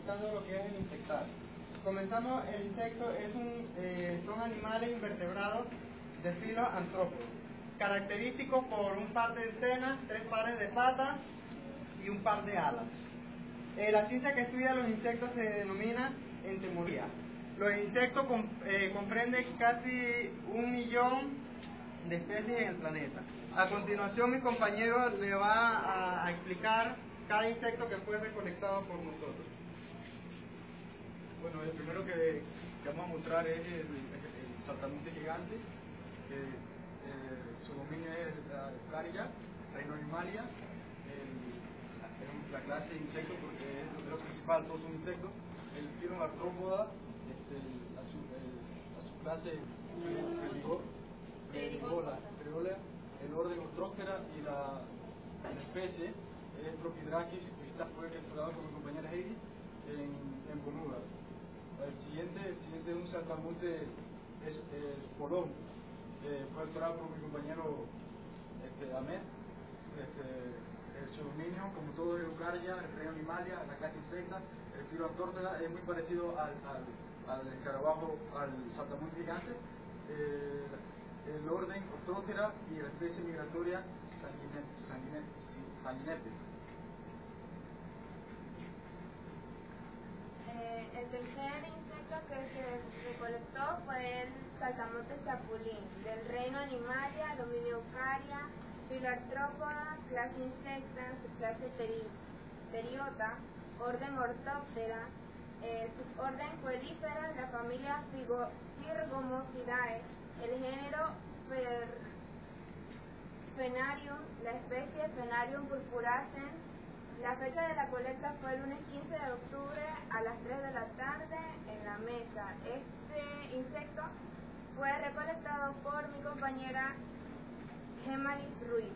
explicando lo que es el insectario. Comenzamos, el insecto son animales invertebrados de filo antrópodo, característicos por un par de antenas, 3 pares de patas y un par de alas. La ciencia que estudia los insectos se denomina entomología. Los insectos comprenden casi 1 millón de especies en el planeta. A continuación mi compañero le va a explicar cada insecto que fue recolectado por nosotros. Bueno, el primero que vamos a mostrar es el saltamontes gigantes. Su dominio es la Eukarya, reino Animalia, la clase de insectos, porque es lo principal, todos son insectos. El filo artrópoda, a su clase Pterigola, el orden Orthoptera y la especie es Prophydrachis, que fue capturado por mi compañera Heidi en Bonuga. El siguiente es un saltamonte espolón, fue capturado por mi compañero Ahmed. Su dominio, como todo es Eukarya, el reino Animalia, la clase insecta, el filo Orthoptera es muy parecido al escarabajo, al saltamonte gigante. El orden Orthoptera y la especie migratoria Sanguinepes. El tercer insecto que se recolectó fue el saltamontes chapulín, del reino Animalia, dominio Eukarya, filo artrópoda, clase insecta, subclase Teriota, orden Orthoptera, suborden Coelífera, la familia Pyrgomothidae, el género Phenarium, la especie Phenarium purpurascens. La fecha de la colecta fue el lunes 15 de octubre a las 3 de la tarde en la mesa. Este insecto fue recolectado por mi compañera Gemalis Ruiz.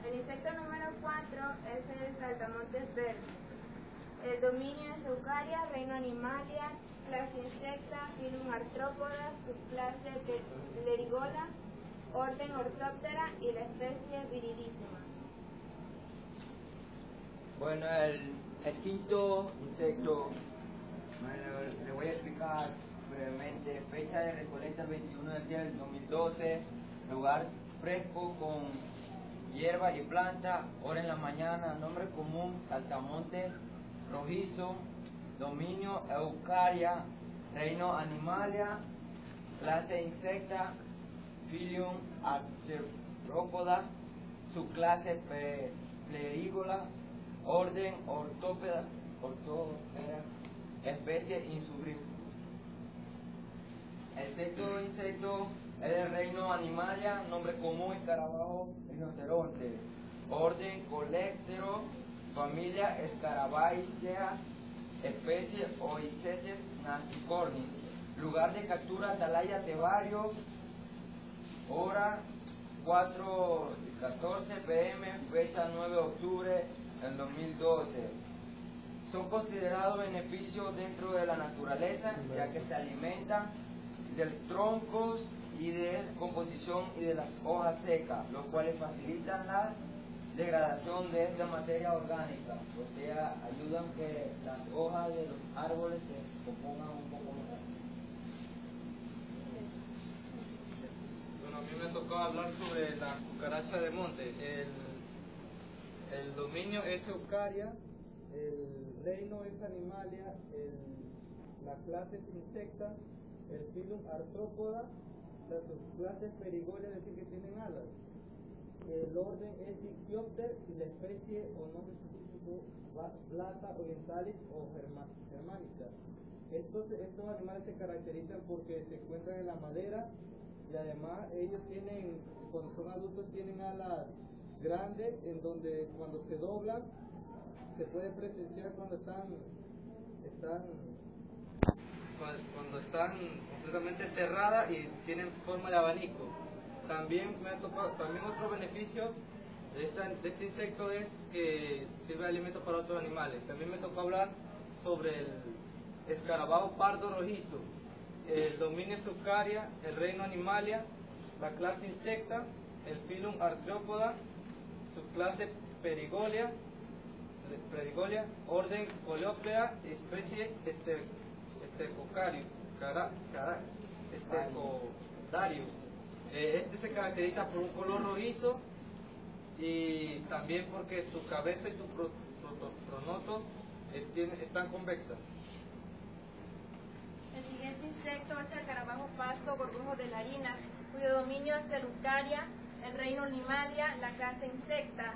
El insecto número 4 es el saltamontes verde. El dominio es Eukarya, reino Animalia, clase insecta, filum artrópoda, subclase Lerigola, orden Orthoptera y la especie viridísima. Bueno, el quinto insecto, le voy a explicar brevemente. Fecha de recolecta el 21 del 10 del 2012, lugar fresco con hierba y planta, hora en la mañana, nombre común saltamonte rojizo, dominio Eukarya, reino Animalia, clase insecta, filium Arthropoda, subclase Pterigola, orden Orthoptera, especie Insubris. El sexto insecto es del reino Animalia, nombre común escarabajo rinoceronte, orden Colectero, familia Scarabaeideas, especie Oicetes nasicornis, lugar de captura Atalaya Tevario, hora 4:14 p.m., fecha 9 de octubre del 2012. Son considerados beneficios dentro de la naturaleza, ya que se alimentan del troncos y de composición y de las hojas secas, los cuales facilitan la degradación de esta materia orgánica, o sea, ayudan que las hojas de los árboles se compongan un poco mejor. Bueno, a mí me tocó hablar sobre la cucaracha de monte. El dominio es Eukarya, el reino es Animalia, la clase es insecta, el filum Arthropoda, la subclase es Perigolia, es decir, que tienen alas. El orden es Dictyopter y la especie o nombre científico Plata orientalis o germánica. Estos animales se caracterizan porque se encuentran en la madera y además ellos cuando son adultos tienen alas grandes en donde cuando se doblan se puede presenciar cuando están completamente cerradas y tienen forma de abanico. También otro beneficio de este insecto es que sirve de alimento para otros animales. También me tocó hablar sobre el escarabajo pardo rojizo. El dominio es Eukarya, el reino Animalia, la clase insecta, el filum Arthropoda, subclase Perigolia, Plerigolia, orden Coleoptera, especie Stepocarius. Este se caracteriza por un color rojizo y también porque su cabeza y su pronoto están convexas. El siguiente insecto es el escarabajo paso gorgojo de la harina, cuyo dominio es el Eucaria, el reino Animalia, la clase Insecta,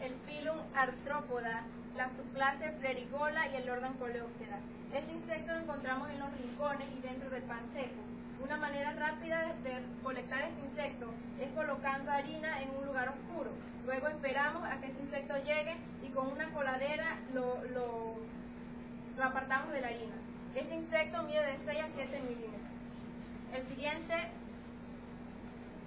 el filum Arthropoda, la subclase Plerigola y el orden Coleoptera. Este insecto lo encontramos en los rincones y dentro del pan seco. Una manera rápida de colectar este insecto es colocando harina en un lugar oscuro. Luego esperamos a que este insecto llegue y con una coladera lo apartamos de la harina. Este insecto mide de 6 a 7 milímetros. El siguiente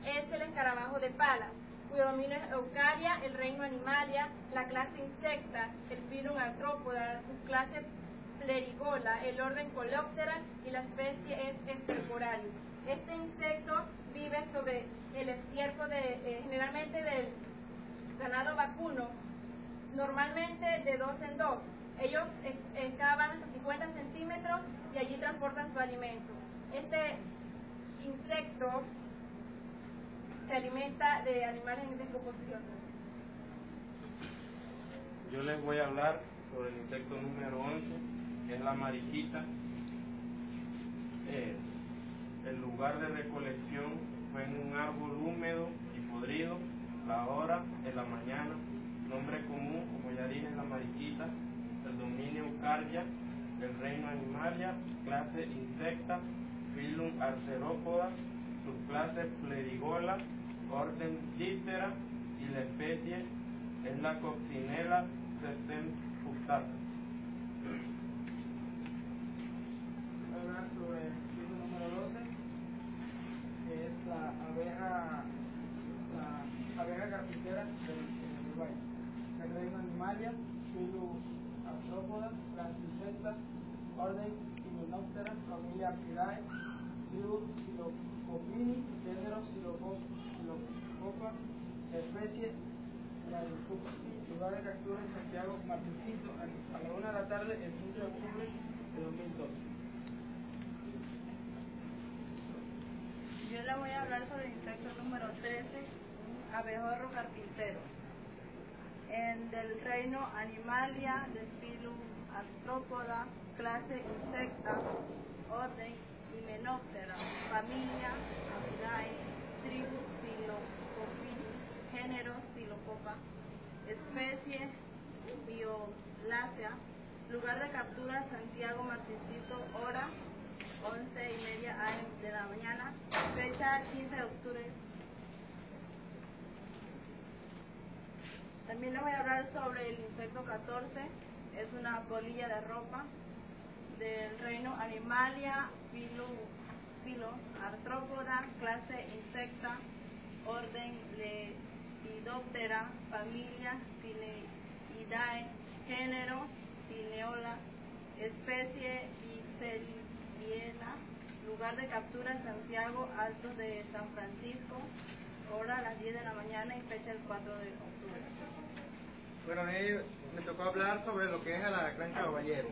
es el escarabajo de pala, cuyo dominio es Eucaria, el reino Animalia, la clase Insecta, el filum Arthropoda, la subclase Plerigola, el orden Coleoptera y la especie es Stercorarius. Este insecto vive sobre el estiércol generalmente del ganado vacuno, normalmente de 2 en 2. Ellos excavan hasta 50 centímetros y allí transportan su alimento. Este insecto se alimenta de animales en descomposición. Yo les voy a hablar sobre el insecto número 11, que es la mariquita. El lugar de recolección fue en un árbol húmedo y podrido, la hora en la mañana. Nombre común, como ya dije, es la mariquita. El dominio Eucaria, el reino Animalia, clase Insecta, filum Arthropoda, subclase Plerigola, orden Diptera y la especie es la Coccinella septempunctata. Voy a hablar sobre el tipo número 12, que es la abeja carpintera del Uruguay. El reino Animalia, filum Arthropoda, clase Insecta, orden Hymenoptera, familia Apidae, tribu Psilocopini, género Psilocopa, especie Larincupa. Lugar de captura en Santiago, Martincito, a la 1 de la tarde, el 15 de octubre de 2012. Yo le voy a hablar sobre el insecto número 13, un abejorro carpintero. Del reino Animalia, del filum Arthropoda, clase Insecta, orden Hymenoptera, familia Apidae, tribu Psilocopini, género Psilocopa, especie Violácea, lugar de captura Santiago Martincito, hora 11:30 AM de la mañana, fecha 15 de octubre. También les voy a hablar sobre el insecto 14, es una polilla de ropa, del reino Animalia, filo Arthropoda, clase Insecta, orden Lepidoptera, familia Tineidae, género Tineola, especie Iceliela, lugar de captura Santiago, Altos de San Francisco, hora a las 10 de la mañana y fecha el 4 de octubre. Bueno, a mí me tocó hablar sobre lo que es el alacrán caballero.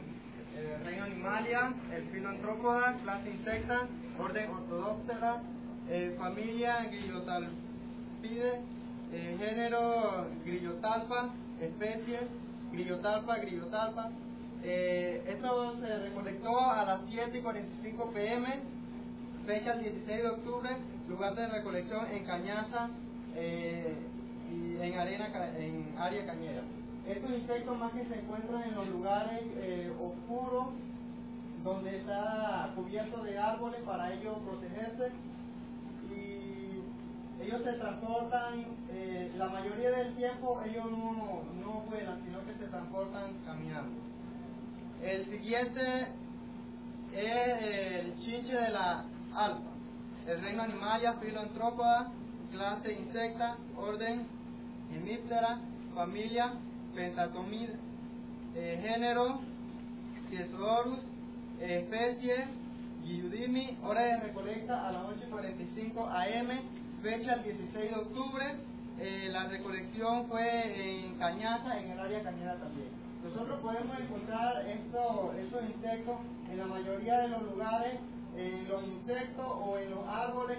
El reino Animalia, el filo Arthropoda, clase Insecta, orden Orthodoptera, familia Grillotalpide, género Grillotalpa, especie Grillotalpa. Esto se recolectó a las 7:45 p.m., fecha el 16 de octubre, lugar de recolección en Cañaza y en área cañera. Estos insectos más que se encuentran en los lugares oscuros, donde está cubierto de árboles para ellos protegerse, y ellos se transportan, la mayoría del tiempo ellos no vuelan, sino que se transportan caminando. El siguiente es el chinche de la alpa, el reino Animalia, filo Arthropoda, clase Insecta, orden Hemiptera, familia Pentatomida, género Piezosaurus, especie Gyudimi, hora de recolecta a las 8:45 am, fecha el 16 de octubre. La recolección fue en Cañaza, en el área cañera también. Nosotros podemos encontrar estos insectos en la mayoría de los lugares, en los insectos o en los árboles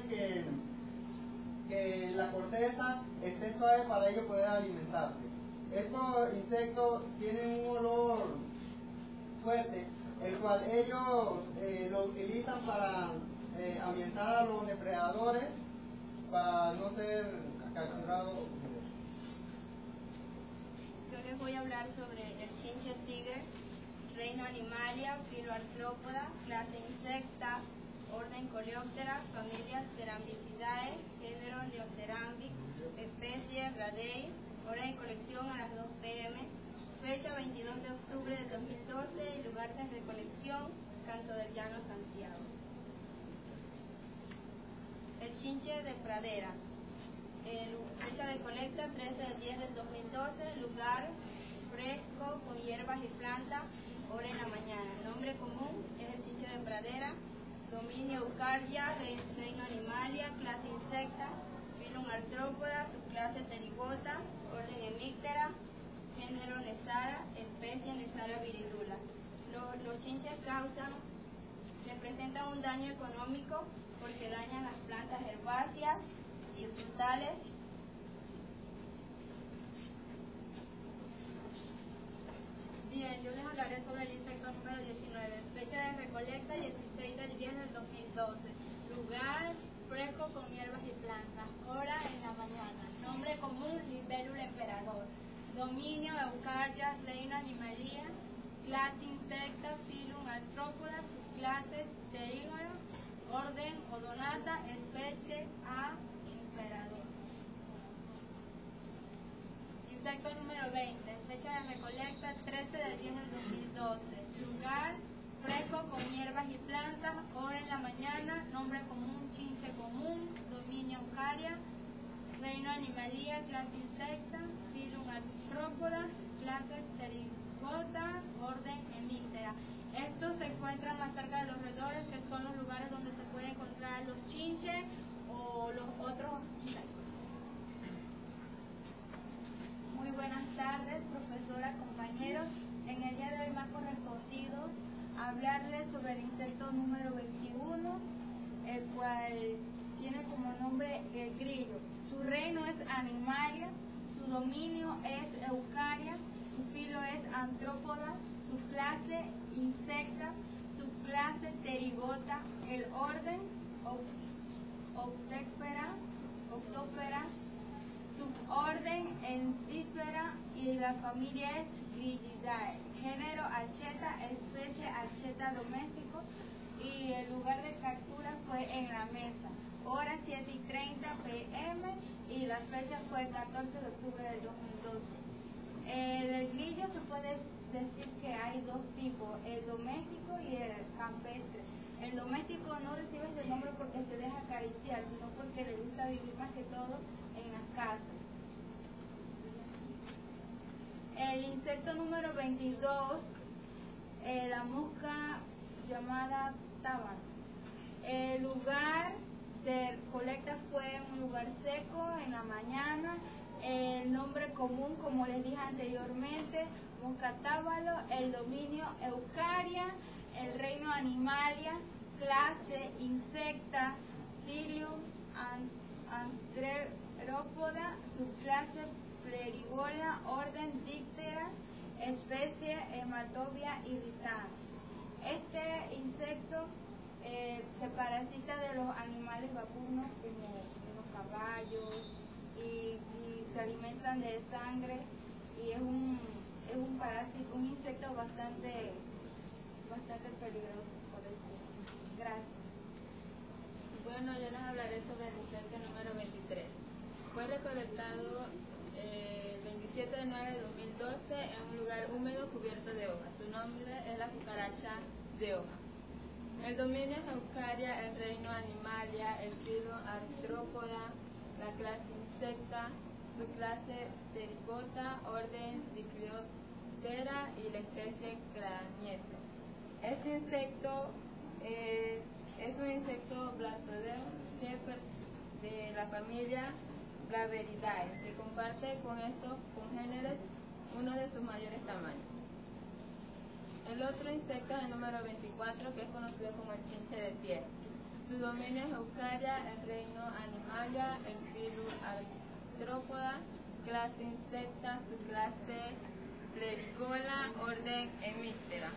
que la corteza esté suave para ellos poder alimentarse. Estos insectos tienen un olor fuerte, el cual ellos lo utilizan para ahuyentar a los depredadores, para no ser capturados. Yo les voy a hablar sobre el chinche tigre, reino Animalia, filo Arthropoda, clase Insecta, orden Coleoptera, familia Cerambicidae, género Neocerambic, especie Radei, hora de colección a las 2 p.m., fecha 22 de octubre del 2012 y lugar de recolección, Canto del Llano, Santiago. El chinche de pradera. Fecha de colecta 13 del 10 del 2012, lugar fresco con hierbas y plantas, hora en la mañana. Nombre común es el chinche de pradera, dominio Eucardia, reino Animalia, clase Insecta, filum Arthropoda, subclase Pterygota, orden Hemiptera, género Nesara, especie Nesara viridula. Los chinches representan un daño económico porque dañan las plantas herbáceas y frutales. Bien, yo les hablaré sobre el insecto número 19. Fecha de recolecta 16 del 10 del 2012. Lugar fresco con hierbas y plantas. Hora en la mañana. Nombre común Libélula emperador. Dominio Eucardia, reino Animalia. Clase Insecta, filum Arthropoda, subclase Pterygota, orden Odonata, especie A emperador. Insecto número 20, fecha de recolecta 13 del 10 del 2012. Lugar fresco con hierbas y plantas, hora en la mañana, nombre común chinche común, dominio Eucardia, reino Animalia, clase Insecta, filum Arthropoda, clase Pterygota, orden Hemiptera. Estos se encuentran más cerca de los roedores, que son los lugares donde se pueden encontrar los chinches o los otros insectos. Muy buenas tardes, profesora, compañeros. En el día de hoy me ha correspondido hablarles sobre el insecto número 21, el cual tiene como nombre el grillo. Su reino es Animalia, su dominio es Eucardia, su filo es Arthropoda, su clase Insecta, su clase Pterygota, el orden Octoptera, suborden Encífera y la familia es Grillidae, género Archeta, especie Archeta doméstico, y el lugar de captura fue en la mesa, hora 7:30 p.m. y la fecha fue el 14 de octubre del 2012. Del grillo se puede decir que hay dos tipos, el doméstico y el campestre. El doméstico no recibe este nombre porque se deja acariciar, sino porque le gusta vivir más que todo en las casas. El insecto número 22, la mosca llamada tábano. El lugar de colecta fue un lugar seco en la mañana. El nombre común, como les dije anteriormente, mosca tábano. El dominio Eucardia, el reino Animalia, clase Insecta, filium Arthropoda, subclase Pterigola, orden Diptera, especie Hematobia irritans. Este insecto se parasita de los animales vacunos como los caballos y se alimentan de sangre, y es un parásito, un insecto bastante peligroso, por decirlo. Gracias. Bueno, yo les hablaré sobre el insecto número 23. Fue recolectado el 27 de 9 de 2012 en un lugar húmedo cubierto de hojas. Su nombre es la cucaracha de hoja. El dominio es Eucardia, el reino Animalia, el filo Arthropoda, la clase Insecta, su clase Pterygota, orden Dicleoptera y la especie Craniete. Este insecto es un insecto blastodeo de la familia Blaveridae, que comparte con estos congéneres uno de sus mayores tamaños. El otro insecto es el número 24, que es conocido como el chinche de tierra. Su dominio es Eukarya, el reino Animalia, el filo Artrópoda, clase Insecta, subclase Plerigola, orden Hemiptera.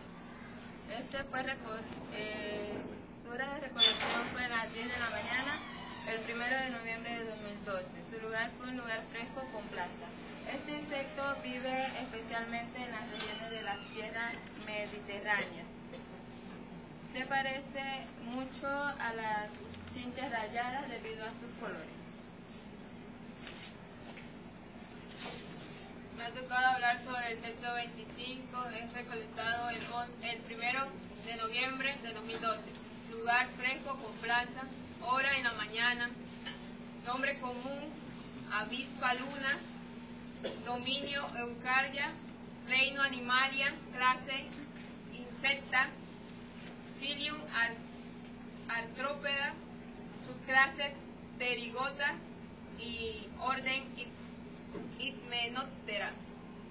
Su hora de recolección fue a las 10 de la mañana, el 1 de noviembre de 2012. Su lugar fue un lugar fresco con planta. Este insecto vive especialmente en las regiones de las tierras mediterráneas. Se parece mucho a las chinches rayadas debido a sus colores. Me ha tocado hablar sobre el insecto 25, es recolectado el 1 de noviembre de 2012. Lugar fresco con planta, hora en la mañana, nombre común, avispa luna, dominio Eukarya, reino Animalia, clase Insecta, filium Artrópeda, subclase Pterygota y orden Hymenoptera.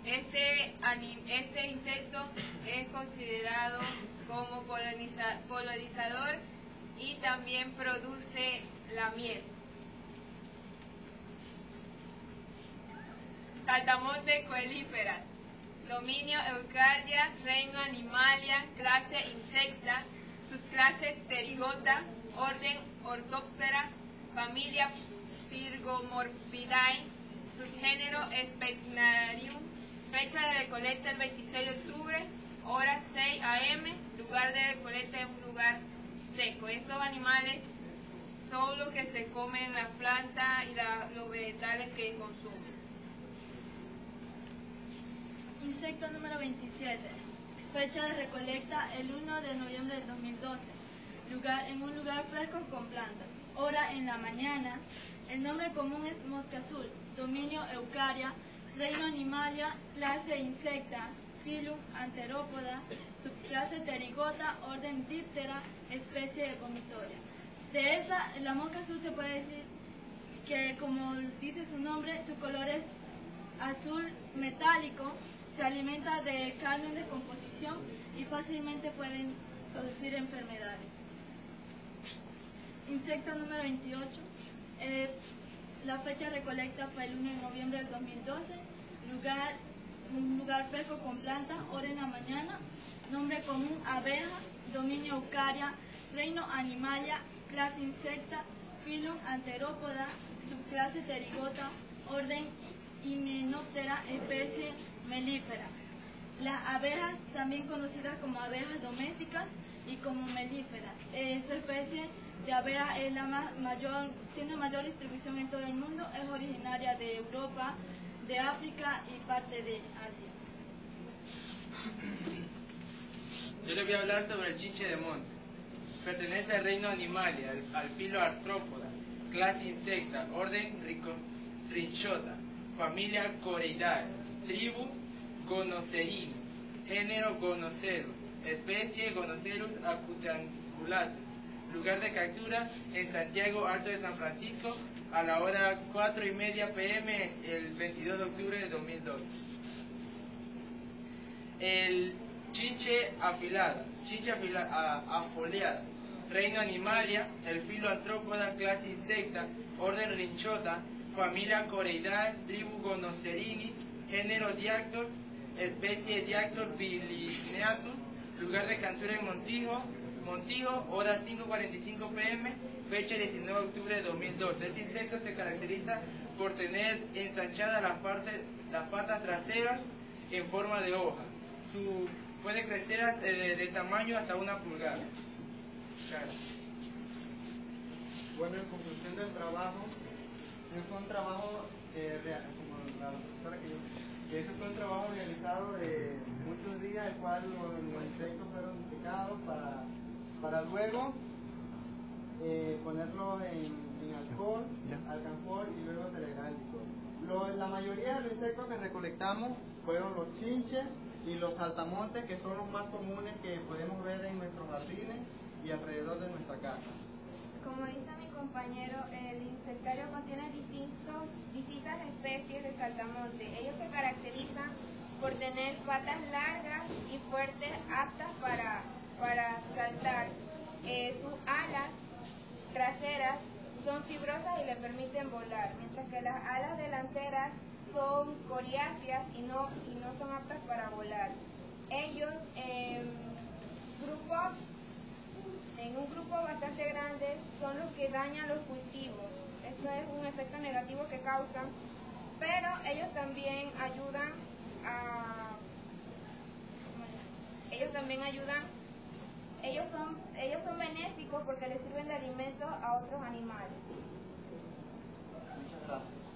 Este insecto es considerado como polinizador y también produce la miel. Saltamontes coelíferas. Dominio Eukarya, reino Animalia, clase Insecta, subclase Pterygota, orden Orthoptera, familia Pyrgomorphidae, subgénero Specnarium, fecha de recolecta el 26 de octubre, hora 6 am, lugar de recolecta es un lugar seco. Estos animales son los que se comen las plantas y los vegetales que consumen. Insecto número 27. Fecha de recolecta el 1 de noviembre del 2012. Lugar en un lugar fresco con plantas. Hora en la mañana. El nombre común es mosca azul. Dominio Eukarya. Reino Animalia. Clase Insecta. Filum Anterópoda. Subclase Pterygota. Orden Diptera. Especie vomitoria. De esta, la mosca azul se puede decir que, como dice su nombre, su color es azul metálico. Se alimenta de carne en descomposición y fácilmente pueden producir enfermedades. Insecto número 28. La fecha de recolecta fue el 1 de noviembre del 2012. Un lugar fresco con planta, hora en la mañana. Nombre común, abeja. Dominio Eukarya. Reino Animalia. Clase Insecta. Filum Anterópoda. Subclase Pterygota. Orden Hymenoptera, especie melífera. Las abejas, también conocidas como abejas domésticas y como melíferas. Su especie de abeja es tiene mayor distribución en todo el mundo. Es originaria de Europa, de África y parte de Asia. Yo les voy a hablar sobre el chinche de monte. Pertenece al reino Animalia, al filo Artrópoda, clase Insecta, orden Rhinchota, familia Coreidae, tribu Gonocerini, género Gonocerus, especie Gonocerus acutangulatus, lugar de captura en Santiago Alto de San Francisco a la hora 4:30 p.m. el 22 de octubre de 2012. El chinche afiliada, afoliada, reino Animalia, el filo Artrópoda, clase Insecta, orden Rhinchota, familia Coreidae, tribu Gonocerini, género Diactor, especie Diactor bilineatus, lugar de captura en Montijo, hora 5:45 p.m., fecha 19 de octubre de 2012. Este insecto se caracteriza por tener ensanchadas las patas traseras en forma de hoja. Puede crecer de tamaño hasta 1 pulgada. Bueno, en conclusión del trabajo, fue un trabajo como la profesora que ese fue un trabajo realizado de muchos días, el cual los insectos fueron picados para luego ponerlos en alcohol, alcanfor y luego se le da el licor. La mayoría de los insectos que recolectamos fueron los chinches y los saltamontes, que son los más comunes que podemos ver en nuestros jardines y alrededor de nuestra casa. Como dice mi compañero, el insectario contiene distintas especies de saltamontes. Ellos se caracterizan por tener patas largas y fuertes aptas para saltar. Sus alas traseras son fibrosas y le permiten volar, mientras que las alas delanteras son coriáceas y no son aptas para volar. Ellos en un grupo bastante grande son los que dañan los cultivos. Esto es un efecto negativo que causan, pero ellos también ayudan ellos son benéficos porque les sirven de alimento a otros animales. Muchas gracias.